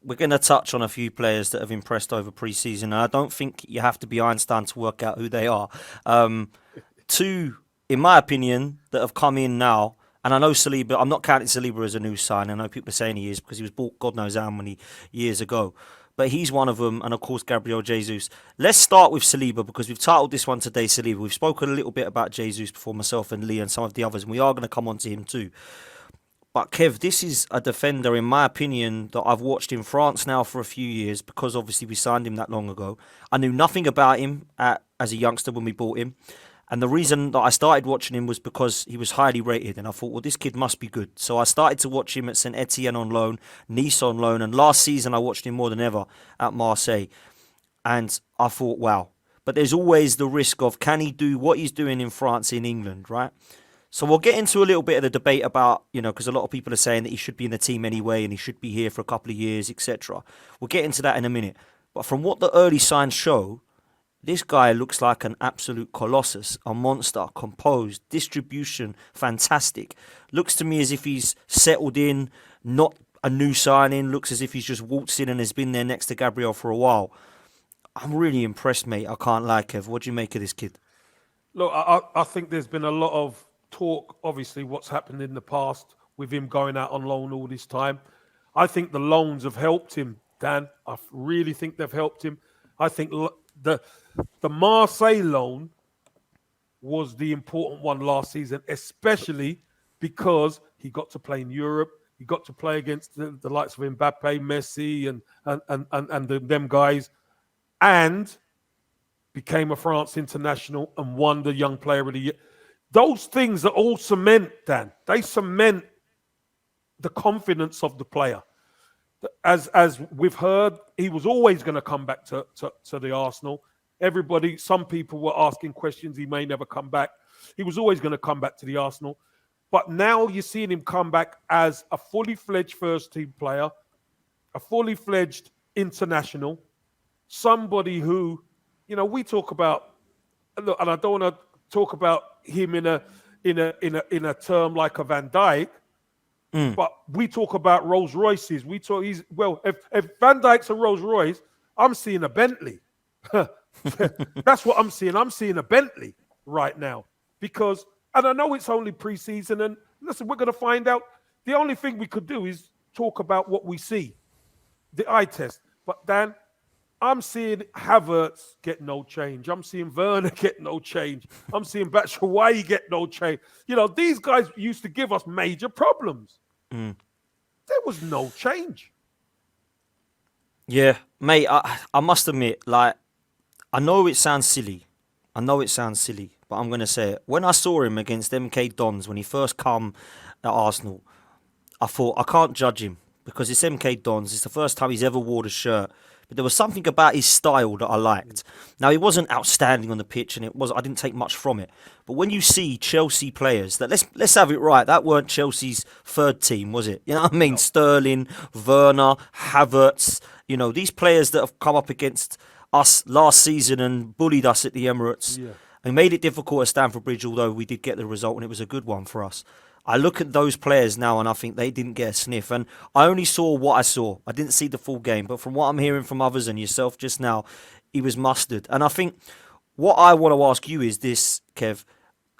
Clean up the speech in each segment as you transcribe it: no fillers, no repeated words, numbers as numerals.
we're going to touch on a few players that have impressed over pre-season. And I don't think you have to be Einstein to work out who they are. Two, in my opinion, that have come in now. And I know Saliba, I'm not counting Saliba as a new sign. I know people are saying he is because he was bought God knows how many years ago. But he's one of them. And of course, Gabriel Jesus. Let's start with Saliba because we've titled this one today Saliba. We've spoken a little bit about Jesus before, myself and Lee and some of the others. And we are going to come on to him too. But Kev, this is a defender, in my opinion, that I've watched in France now for a few years because obviously we signed him that long ago. I knew nothing about him as a youngster when we bought him. And the reason that I started watching him was because he was highly rated. And I thought, well, this kid must be good. So I started to watch him at St Etienne on loan, Nice on loan. And last season I watched him more than ever at Marseille. And I thought, wow. But there's always the risk of, can he do what he's doing in France, in England, right? So we'll get into a little bit of the debate about, because a lot of people are saying that he should be in the team anyway and he should be here for a couple of years, etc. We'll get into that in a minute. But from what the early signs show, this guy looks like an absolute colossus, a monster, composed, distribution, fantastic. Looks to me as if he's settled in, not a new signing. Looks as if he's just waltzed in and has been there next to Gabriel for a while. I'm really impressed, mate. I can't lie, Kev. What do you make of this kid? Look, I think there's been a lot of talk, obviously, what's happened in the past with him going out on loan all this time. I think the loans have helped him, Dan. I really think they've helped him. I think the Marseille loan was the important one last season, especially because he got to play in Europe. He got to play against the likes of Mbappe, Messi, and them guys, and became a France international and won the Young Player of the Year. Those things are all cement, Dan. They cement the confidence of the player. As we've heard, he was always going to come back to the Arsenal. Some people were asking questions. He may never come back. He was always going to come back to the Arsenal. But now you're seeing him come back as a fully fledged first team player, a fully fledged international, somebody who, we talk about, look, and I don't want to talk about him in a term like a Van Dijk, but we talk about Rolls Royces. If Van Dijk's a Rolls Royce, I'm seeing a Bentley. That's what I'm seeing. I'm seeing a Bentley right now and I know it's only pre-season, and listen, we're going to find out. The only thing we could do is talk about what we see, the eye test. But Dan, I'm seeing Havertz get no change. I'm seeing Werner get no change. I'm seeing Batshuayi get no change. These guys used to give us major problems. There was no change. Yeah, mate, I must admit, I know it sounds silly. But I'm going to say it. When I saw him against MK Dons, when he first come at Arsenal, I thought, I can't judge him because it's MK Dons. It's the first time he's ever wore the shirt. But there was something about his style that I liked. Now, he wasn't outstanding on the pitch, and I didn't take much from it. But when you see Chelsea players, let's have it right, that weren't Chelsea's third team, was it? You know what I mean? No. Sterling, Werner, Havertz, these players that have come up against us last season and bullied us at the Emirates. Yeah. And made it difficult at Stamford Bridge, although we did get the result, and it was a good one for us. I look at those players now and I think they didn't get a sniff. And I only saw what I saw. I didn't see the full game. But from what I'm hearing from others and yourself just now, he was mustard. And I think what I want to ask you is this, Kev.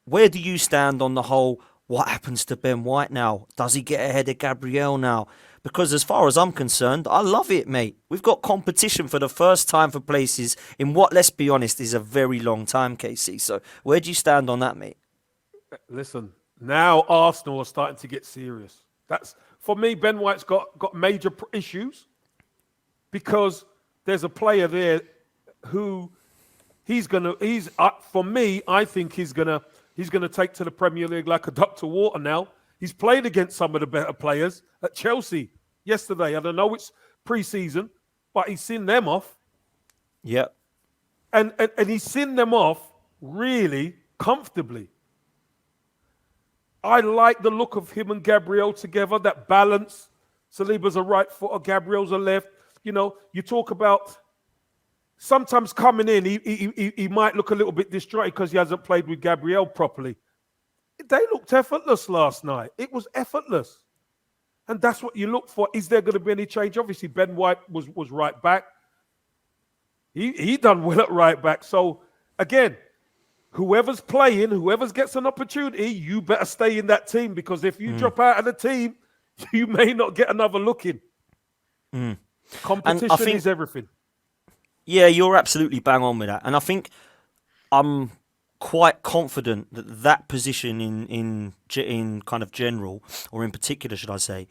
Where do you stand on the whole, what happens to Ben White now? Does he get ahead of Gabriel now? Because as far as I'm concerned, I love it, mate. We've got competition for the first time for places in what, let's be honest, is a very long time, KC. So where do you stand on that, mate? Listen. Now Arsenal are starting to get serious. That's for me. Ben White's got major issues because there's a player there who for me. I think he's gonna take to the Premier League like a duck to water now. He's played against some of the better players at Chelsea yesterday. I don't know it's pre-season, but he's seen them off. Yeah, and he's seen them off really comfortably. I like the look of him and Gabriel together, that balance. Saliba's a right footer, Gabriel's a left. You talk about sometimes coming in, he might look a little bit distracted because he hasn't played with Gabriel properly. They looked effortless last night. It was effortless. And that's what you look for. Is there going to be any change? Obviously, Ben White was right back. He done well at right back. So, again, whoever's playing, whoever gets an opportunity, you better stay in that team, because if you drop out of the team, you may not get another look in. Competition is everything. Yeah, you're absolutely bang on with that. And I think I'm quite confident that that position in kind of general, or in particular, should I say,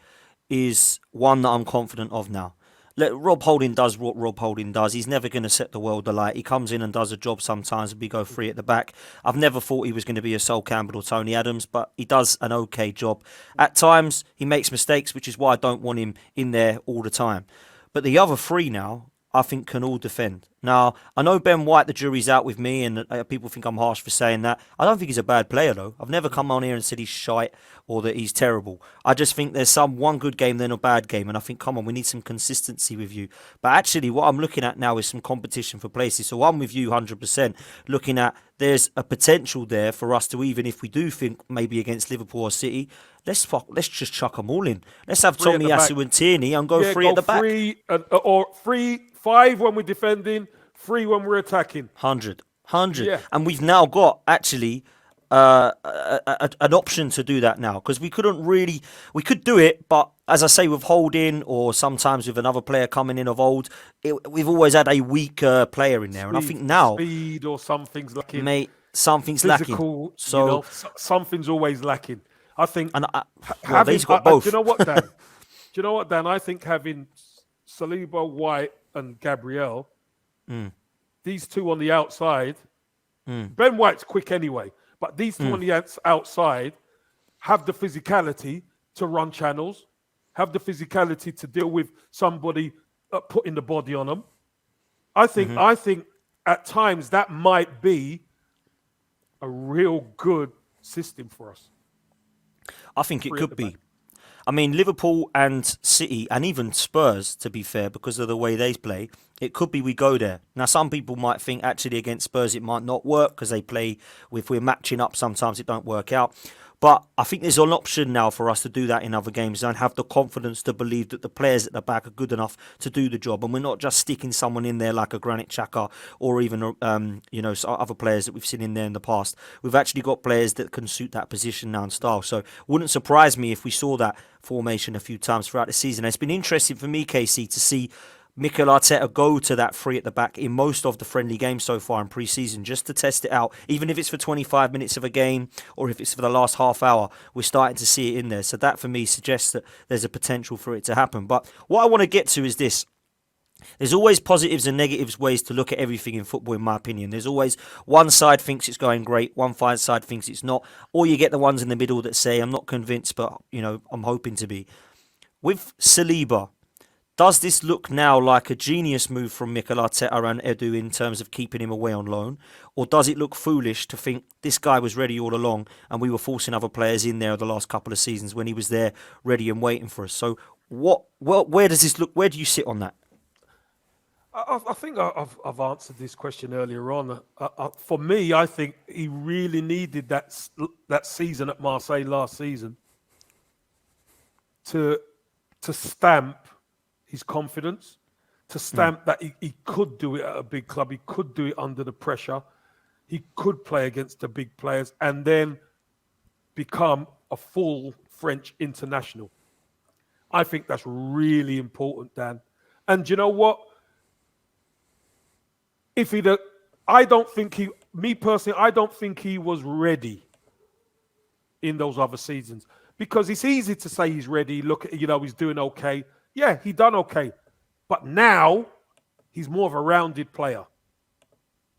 is one that I'm confident of now. Rob Holding does what Rob Holding does. He's never going to set the world alight. He comes in and does a job sometimes, and we go free at the back. I've never thought he was going to be a Sol Campbell or Tony Adams, but he does an okay job. At times, he makes mistakes, which is why I don't want him in there all the time. But the other three now, I think, can all defend. Now, I know Ben White, the jury's out with me, and people think I'm harsh for saying that. I don't think he's a bad player, though. I've never come on here and said he's shite or that he's terrible. I just think there's one good game, then a bad game, and I think, come on, we need some consistency with you. But actually, what I'm looking at now is some competition for places. So I'm with you 100%, looking at there's a potential there for us to, even if we do think maybe against Liverpool or City, let's just chuck them all in. Let's have Tommy Yasu and Tierney and go free at the back. Or 5 when we're defending, 3 when we're attacking. 100. Yeah. And we've now got actually an option to do that now, because we could do it, but as I say, with Holding or sometimes with another player coming in of old, we've always had a weaker player in there. And I think now speed or something's lacking. Mate, something's physical, lacking. So something's always lacking. I think he's got both. Do you know what, Dan? I think having Saliba, White, and Gabriel, these two on the outside, Ben White's quick anyway, but these two on the outside have the physicality to run channels, have the physicality to deal with somebody putting the body on them. I think at times that might be a real good system for us. I think it could be. I mean, Liverpool and City, and even Spurs, to be fair, because of the way they play, it could be we go there. Now, some people might think actually against Spurs it might not work because they play, if we're matching up, sometimes it don't work out. But I think there's an option now for us to do that in other games and have the confidence to believe that the players at the back are good enough to do the job. And we're not just sticking someone in there like a Granit Xhaka or even other players that we've seen in there in the past. We've actually got players that can suit that position now and style. So it wouldn't surprise me if we saw that formation a few times throughout the season. And it's been interesting for me, KC, to see Mikel Arteta go to that 3 at the back in most of the friendly games so far in pre-season, just to test it out. Even if it's for 25 minutes of a game or if it's for the last half hour, we're starting to see it in there. So that for me suggests that there's a potential for it to happen. But what I want to get to is this. There's always positives and negatives ways to look at everything in football, in my opinion. There's always one side thinks it's going great, one side thinks it's not. Or you get the ones in the middle that say, I'm not convinced, but I'm hoping to be. With Saliba, does this look now like a genius move from Mikel Arteta and Edu in terms of keeping him away on loan? Or does it look foolish to think this guy was ready all along and we were forcing other players in there the last couple of seasons when he was there ready and waiting for us? So where does this look? Where do you sit on that? I think I've answered this question earlier on. For me, I think he really needed that season at Marseille last season to stamp his confidence, to stamp that he could do it at a big club, he could do it under the pressure, he could play against the big players, and then become a full French international. I think that's really important, Dan. And you know what? I don't think he was ready in those other seasons, because it's easy to say he's ready. Look, he's doing okay. Yeah, he done okay. But now he's more of a rounded player.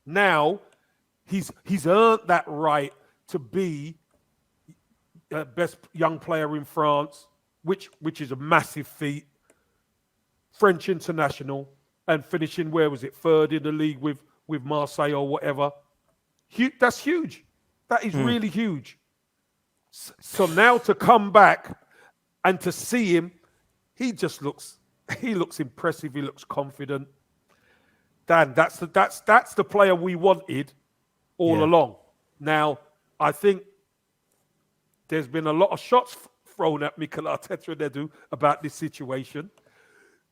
Now he's earned that right to be best young player in France, which is a massive feat. French international, and finishing, where was it, 3rd in the league with Marseille or whatever. That's huge. That is really huge. So now to come back and to see him, he looks impressive. He looks confident. Dan, that's the player we wanted all along. Now, I think there's been a lot of shots thrown at Mikel Arteta and Edu about this situation.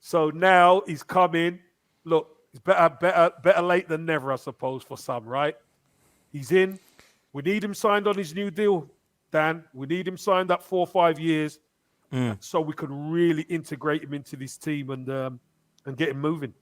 So now he's come in. Look, it's better late than never, I suppose, for some, right? He's in. We need him signed on his new deal, Dan. We need him signed up 4 or 5 years so we can really integrate him into this team and get him moving.